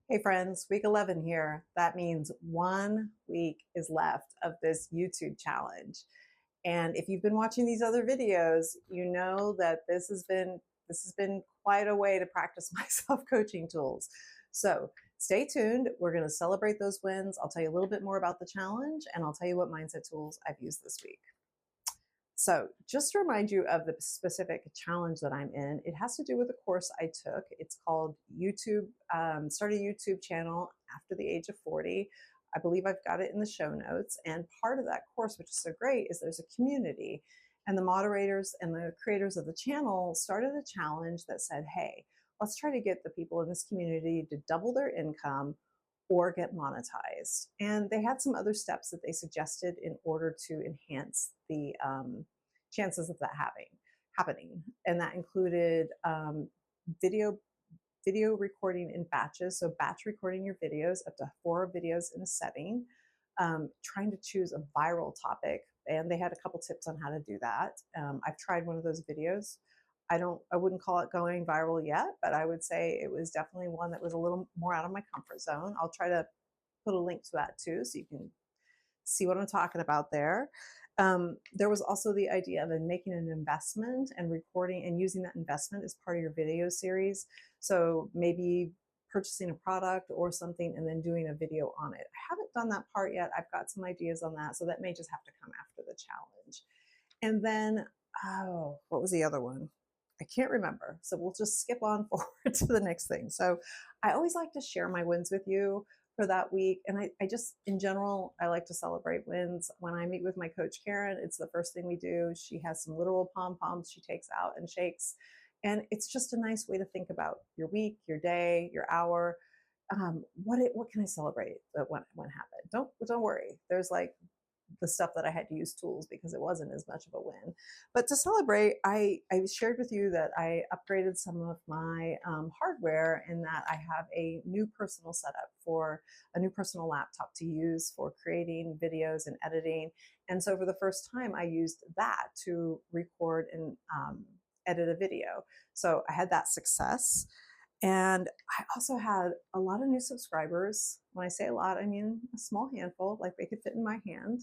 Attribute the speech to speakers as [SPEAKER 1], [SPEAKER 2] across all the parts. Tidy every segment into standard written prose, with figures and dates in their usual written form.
[SPEAKER 1] Hey friends, week 11 here. That means 1 week is left of this YouTube challenge. And if you've been watching these other videos, you know that this has been quite a way to practice my self-coaching tools. So stay tuned. We're going to celebrate those wins. I'll tell you a little bit more about the challenge, and I'll tell you what mindset tools I've used this week. So, just to remind you of the specific challenge that I'm in, it has to do with a course I took. It's called YouTube, Start a YouTube Channel After the Age of 40. I believe I've got it in the show notes. And part of that course, which is so great, is there's a community. And the moderators and the creators of the channel started a challenge that said, hey, let's try to get the people in this community to double their income or get monetized. And they had some other steps that they suggested in order to enhance the chances of that happening. And that included video recording in batches, so batch recording your videos, up to 4 videos in a setting, trying to choose a viral topic. And they had a couple tips on how to do that. I've tried one of those videos. I wouldn't call it going viral yet, but I would say it was definitely one that was a little more out of my comfort zone. I'll try to put a link to that too, so you can see what I'm talking about there. There was also the idea of making an investment and recording and using that investment as part of your video series. So maybe purchasing a product or something and then doing a video on it. I haven't done that part yet. I've got some ideas on that. So that may just have to come after the challenge. And then, oh, what was the other one? I can't remember. So we'll just skip on forward to the next thing. So I always like to share my wins with you for that week. And I just, in general, I like to celebrate wins. When I meet with my coach, Karen, it's the first thing we do. She has some literal pom-poms she takes out and shakes. And it's just a nice way to think about your week, your day, your hour. What can I celebrate that when happened? Don't worry. There's like the stuff that I had to use tools because it wasn't as much of a win. But to celebrate, I shared with you that I upgraded some of my hardware, and that I have a new personal setup for a new personal laptop to use for creating videos and editing. And so for the first time, I used that to record and edit a video. So I had that success. And I also had a lot of new subscribers. When I say a lot, I mean a small handful, like they could fit in my hand.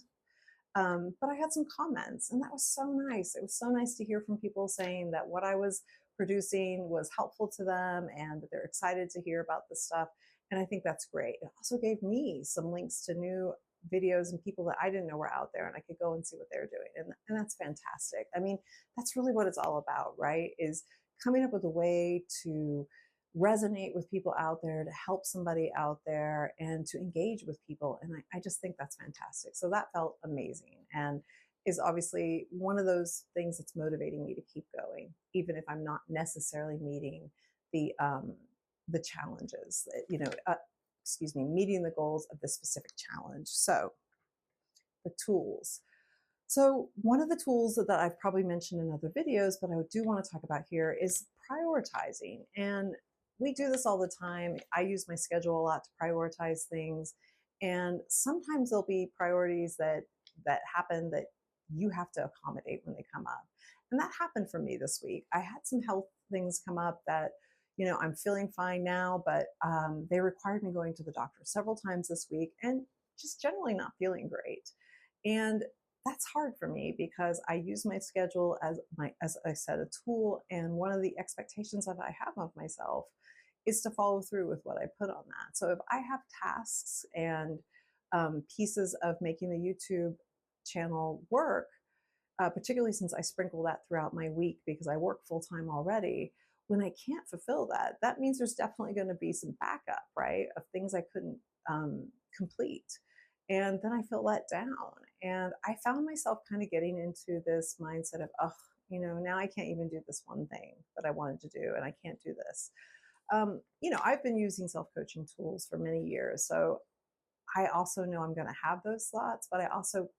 [SPEAKER 1] But I had some comments, and that was so nice. It was so nice to hear from people saying that what I was producing was helpful to them and that they're excited to hear about this stuff. And I think that's great. It also gave me some links to new videos and people that I didn't know were out there, and I could go and see what they're doing. And that's fantastic. I mean, that's really what it's all about, right? Is coming up with a way to resonate with people out there, to help somebody out there, and to engage with people. And I just think that's fantastic. So that felt amazing, and is obviously one of those things that's motivating me to keep going, even if I'm not necessarily meeting the challenges, meeting the goals of this specific challenge. So the tools. So one of the tools that I've probably mentioned in other videos, but I do want to talk about here, is prioritizing. And we do this all the time. I use my schedule a lot to prioritize things. And sometimes there'll be priorities that happen that you have to accommodate when they come up. And that happened for me this week. I had some health things come up that, I'm feeling fine now, but they required me going to the doctor several times this week and just generally not feeling great. And that's hard for me because I use my schedule as I said, a tool. And one of the expectations that I have of myself is to follow through with what I put on that. So if I have tasks and pieces of making the YouTube channel work, particularly since I sprinkle that throughout my week because I work full time already, when I can't fulfill that, that means there's definitely going to be some backup, right, of things I couldn't complete. And then I feel let down. And I found myself kind of getting into this mindset of, oh, now I can't even do this one thing that I wanted to do, and I can't do this. I've been using self-coaching tools for many years. So I also know I'm going to have those thoughts, but I also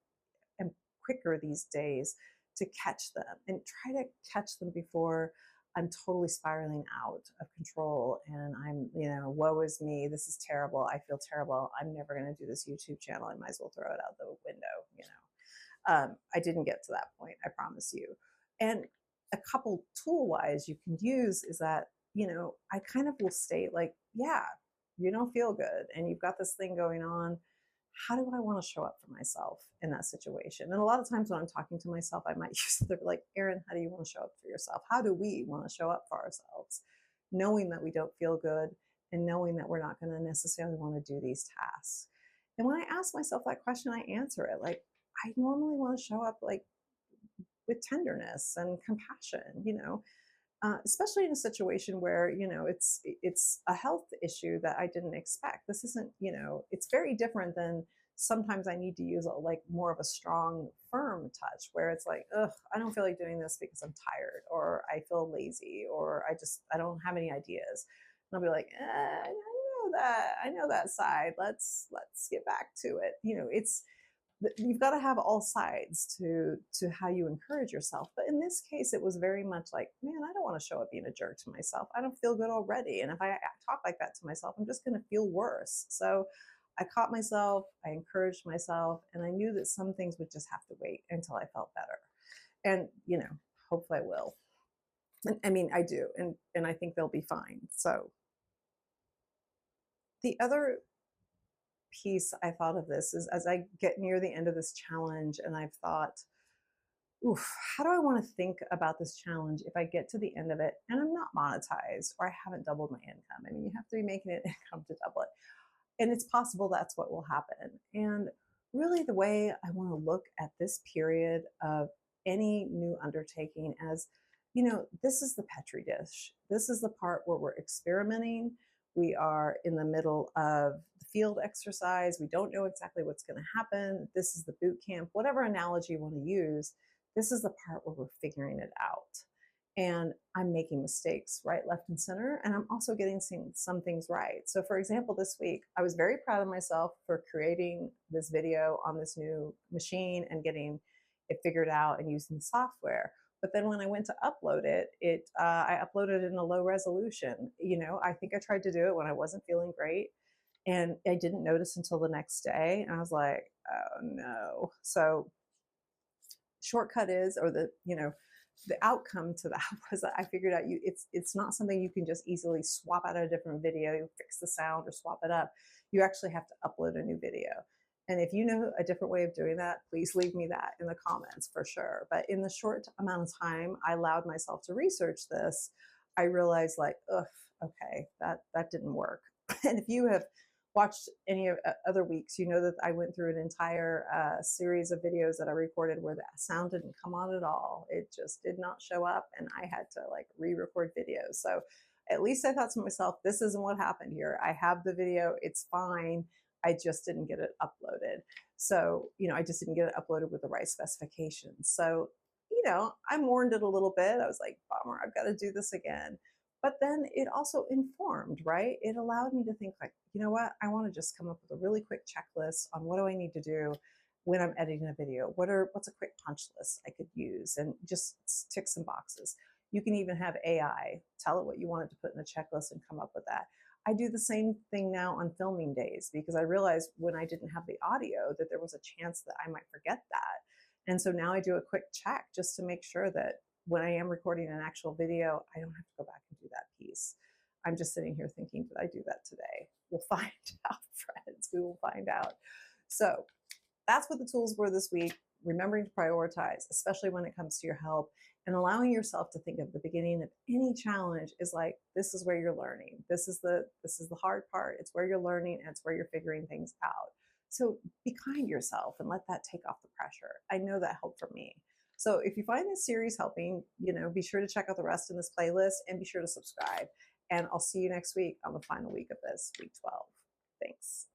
[SPEAKER 1] am quicker these days to catch them and try to catch them before I'm totally spiraling out of control and I'm, woe is me. This is terrible. I feel terrible. I'm never going to do this YouTube channel. I might as well throw it out the window. I didn't get to that point. I promise you. And a couple tool wise you can use is that, I kind of will state like, yeah, you don't feel good and you've got this thing going on. How do I want to show up for myself in that situation? And a lot of times when I'm talking to myself, I might use the like, Erin, how do you want to show up for yourself? How do we want to show up for ourselves? Knowing that we don't feel good and knowing that we're not going to necessarily want to do these tasks. And when I ask myself that question, I answer it like, I normally want to show up like with tenderness and compassion, especially in a situation where it's a health issue that I didn't expect. This isn't, it's very different than sometimes I need to use like more of a strong, firm touch where it's like, ugh, I don't feel like doing this because I'm tired or I feel lazy or I don't have any ideas. And I'll be like, I know that side. Let's get back to it. You've got to have all sides to how you encourage yourself. But in this case, it was very much like, man, I don't want to show up being a jerk to myself. I don't feel good already. And if I talk like that to myself, I'm just going to feel worse. So I caught myself, I encouraged myself, and I knew that some things would just have to wait until I felt better. And, hopefully I will. And, I mean, I do. And I think they'll be fine. So the other piece I thought of this is as I get near the end of this challenge and I've thought, oof, how do I want to think about this challenge if I get to the end of it and I'm not monetized or I haven't doubled my income? I mean, you have to be making an income to double it. And it's possible that's what will happen. And really the way I want to look at this period of any new undertaking as, this is the Petri dish. This is the part where we're experimenting. We are in the middle of the field exercise. We don't know exactly what's going to happen. This is the boot camp, whatever analogy you want to use. This is the part where we're figuring it out. And I'm making mistakes right, left, and center. And I'm also getting some things right. So for example, this week, I was very proud of myself for creating this video on this new machine and getting it figured out and using the software. But then when I went to upload it, I uploaded it in a low resolution. I think I tried to do it when I wasn't feeling great. And I didn't notice until the next day. And I was like, oh no. So shortcut is, or the outcome to that was that I figured out it's not something you can just easily swap out a different video, fix the sound or swap it up. You actually have to upload a new video. And if you know a different way of doing that, please leave me that in the comments for sure. But in the short amount of time I allowed myself to research this, I realized like, ugh, okay, that didn't work. And if you have watched any of other weeks, you know that I went through an entire series of videos that I recorded where the sound didn't come on at all. It just did not show up and I had to like re-record videos. So at least I thought to myself, this isn't what happened here. I have the video, it's fine. I just didn't get it uploaded. So, I just didn't get it uploaded with the right specifications. So, I mourned it a little bit. I was like, bummer, I've got to do this again. But then it also informed, right? It allowed me to think like, you know what? I want to just come up with a really quick checklist on what do I need to do when I'm editing a video? What's a quick punch list I could use and just tick some boxes. You can even have AI, tell it what you want it to put in the checklist and come up with that. I do the same thing now on filming days because I realized when I didn't have the audio that there was a chance that I might forget that. And so now I do a quick check just to make sure that when I am recording an actual video, I don't have to go back and do that piece. I'm just sitting here thinking, did I do that today? We'll find out, friends. We will find out. So that's what the tools were this week. Remembering to prioritize, especially when it comes to your health, and allowing yourself to think of the beginning of any challenge is like, this is where you're learning. This is the hard part. It's where you're learning and it's where you're figuring things out. So be kind to yourself and let that take off the pressure. I know that helped for me. So if you find this series helping, be sure to check out the rest in this playlist and be sure to subscribe. And I'll see you next week on the final week of this, week 12. Thanks.